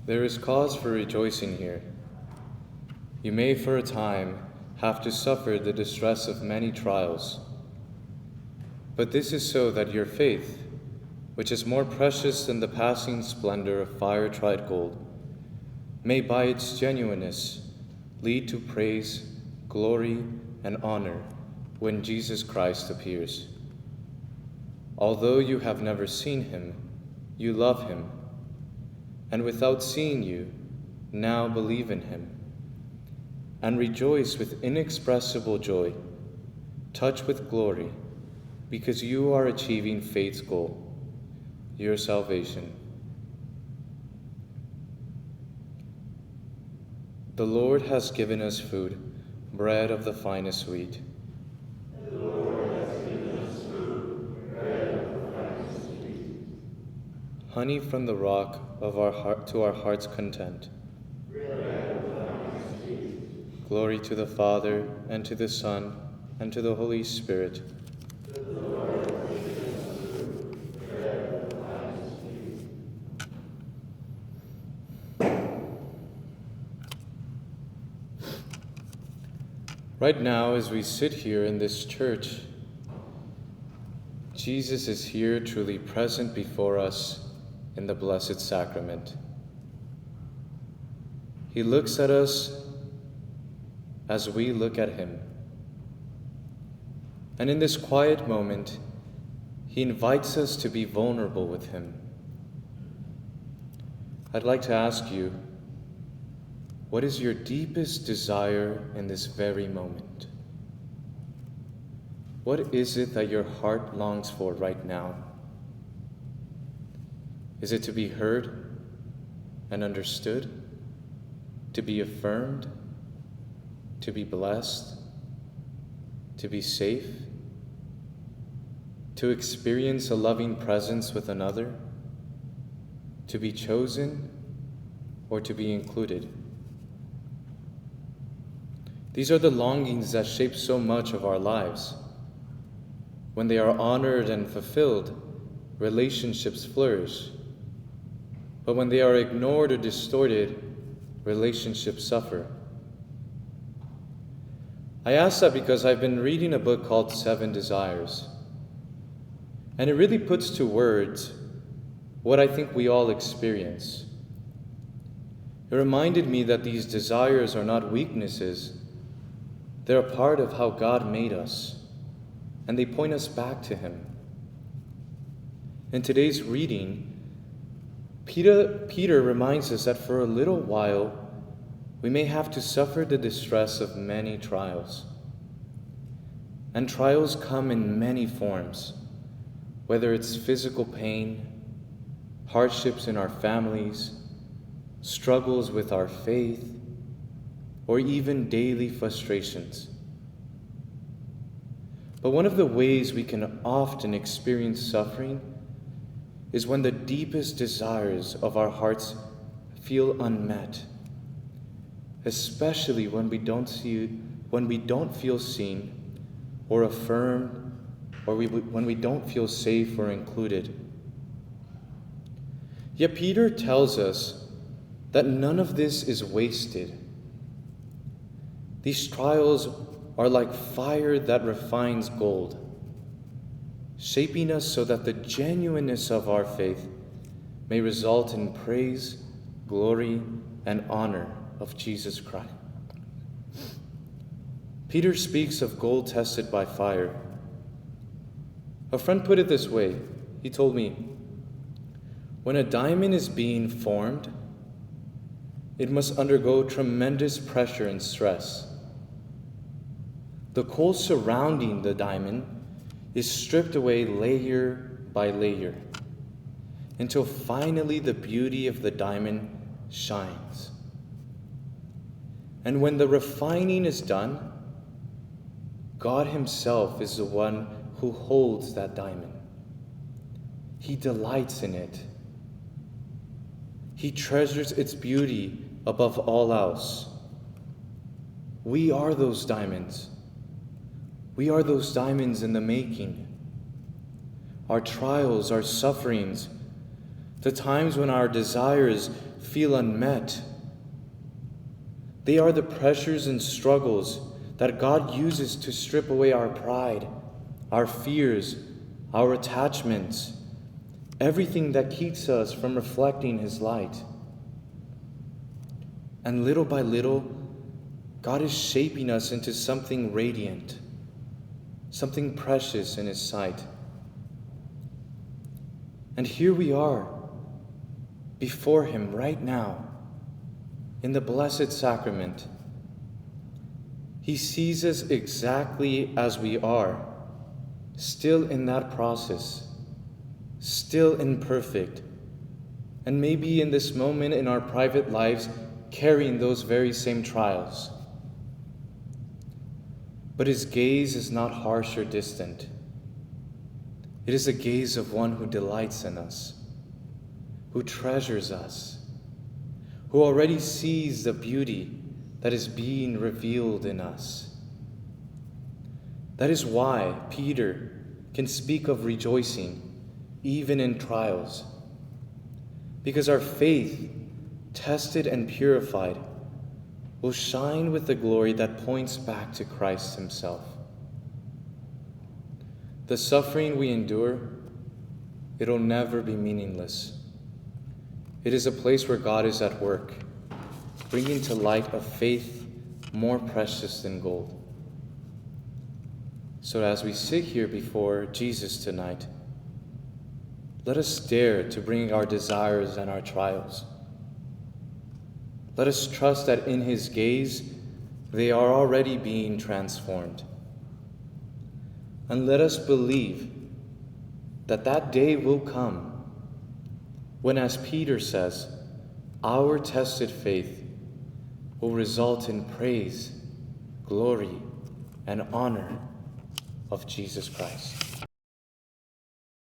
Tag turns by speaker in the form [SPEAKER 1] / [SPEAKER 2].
[SPEAKER 1] There is cause for rejoicing here. You may for a time have to suffer the distress of many trials. But this is so that your faith, which is more precious than the passing splendor of fire-tried gold, may by its genuineness lead to praise, glory, and honor when Jesus Christ appears. Although you have never seen him, you love him, and without seeing you, now believe in him, and rejoice with inexpressible joy, touched with glory, because you are achieving faith's goal, your salvation. The Lord has given us food, bread of the finest wheat.
[SPEAKER 2] The Lord has given us food, bread of the finest wheat.
[SPEAKER 1] Honey from the rock of our heart to our heart's content.
[SPEAKER 2] Bread of the finest wheat.
[SPEAKER 1] Glory to the Father, and to the Son, and to the Holy Spirit.
[SPEAKER 2] The Lord has given us food, bread of the finest wheat.
[SPEAKER 1] Right now, as we sit here in this church, Jesus is here truly present before us in the Blessed Sacrament. He looks at us as we look at him. And in this quiet moment, he invites us to be vulnerable with him. I'd like to ask you, what is your deepest desire in this very moment? What is it that your heart longs for right now? Is it to be heard and understood? To be affirmed? To be blessed? To be safe? To experience a loving presence with another? To be chosen or to be included? These are the longings that shape so much of our lives. When they are honored and fulfilled, relationships flourish. But when they are ignored or distorted, relationships suffer. I ask that because I've been reading a book called 7 Desires. And it really puts to words what I think we all experience. It reminded me that these desires are not weaknesses. They're a part of how God made us, and they point us back to him. In today's reading, Peter reminds us that for a little while, we may have to suffer the distress of many trials. And trials come in many forms, whether it's physical pain, hardships in our families, struggles with our faith, or even daily frustrations. But one of the ways we can often experience suffering is when the deepest desires of our hearts feel unmet, especially when we don't feel seen or affirmed, or when we don't feel safe or included. Yet Peter tells us that none of this is wasted. These trials are like fire that refines gold, shaping us so that the genuineness of our faith may result in praise, glory, and honor of Jesus Christ. Peter speaks of gold tested by fire. A friend put it this way. He told me, when a diamond is being formed, it must undergo tremendous pressure and stress. The coal surrounding the diamond is stripped away layer by layer until finally the beauty of the diamond shines. And when the refining is done, God himself is the one who holds that diamond. He delights in it. He treasures its beauty above all else. We are those diamonds. We are those diamonds in the making. Our trials, our sufferings, the times when our desires feel unmet. They are the pressures and struggles that God uses to strip away our pride, our fears, our attachments, everything that keeps us from reflecting His light. And little by little, God is shaping us into something radiant, something precious in His sight. And here we are, before Him right now, in the Blessed Sacrament. He sees us exactly as we are, still in that process, still imperfect, and maybe in this moment in our private lives, carrying those very same trials. But His gaze is not harsh or distant. It is a gaze of one who delights in us, who treasures us, who already sees the beauty that is being revealed in us. That is why Peter can speak of rejoicing even in trials, because our faith, tested and purified, will shine with the glory that points back to Christ Himself. The suffering we endure, it'll never be meaningless. It is a place where God is at work, bringing to light a faith more precious than gold. So as we sit here before Jesus tonight, let us dare to bring our desires and our trials. Let us trust that in His gaze, they are already being transformed. And let us believe that that day will come when, as Peter says, our tested faith will result in praise, glory, and honor of Jesus Christ.